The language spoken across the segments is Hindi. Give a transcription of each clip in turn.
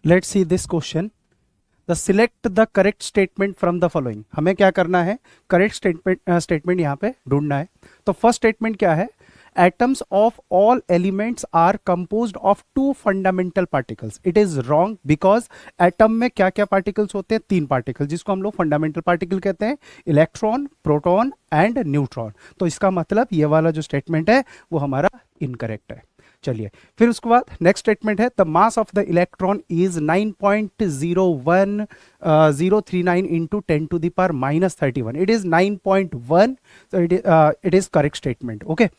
Let's see this question. The select the correct statement from the following. हमें क्या करना है, करेक्ट स्टेटमेंट यहाँ पे ढूंढना है। तो फर्स्ट स्टेटमेंट क्या है, atoms of all elements are composed of two fundamental particles। it is wrong because atom में क्या क्या particles होते हैं, तीन particles, जिसको हम लोग fundamental particle कहते हैं, इलेक्ट्रॉन, प्रोटॉन एंड न्यूट्रॉन। तो इसका मतलब ये वाला जो स्टेटमेंट है वो हमारा इनकरेक्ट है। चलिए फिर उसके बाद नेक्स्ट स्टेटमेंट है, the mass of the electron is 9.01039 into 10⁻⁻31। It is 9.1। so it is correct statement। okay,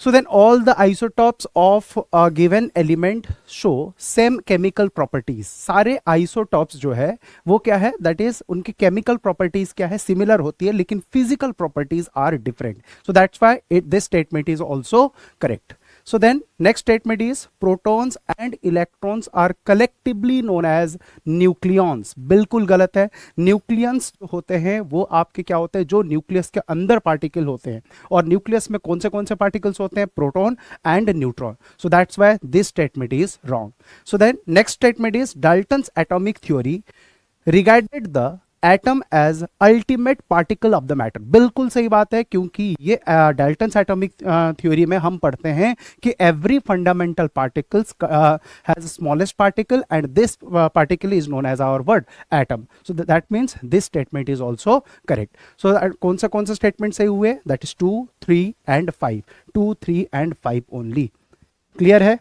so then all the isotopes of a given element show same chemical properties। सारे isotopes जो है वो क्या है, that is उनकी chemical properties क्या है, similar होती है, लेकिन physical properties are different। so that's why this statement is also correct। so then next statement is protons and electrons are collectively known as nucleons। बिल्कुल गलत है। न्यूक्लियंस होते हैं वो आपके क्या होते हैं, जो न्यूक्लियस के अंदर पार्टिकल होते हैं, और न्यूक्लियस में कौन से पार्टिकल्स होते हैं, proton and neutron. So that's why this statement is wrong. So then next statement is Dalton's atomic theory regarded the atom as ultimate particle of the matter. बिल्कुल सही बात है, क्योंकि ये डाल्टन्स एटॉमिक थ्योरी में हम पढ़ते हैं कि every fundamental particles has smallest particle and this particle is known as our word atom. So that means this statement is also correct. So कौन सा स्टेटमेंट सही हुए, that is 2, 3 and 5। 2, 3 and 5 only. Clear है?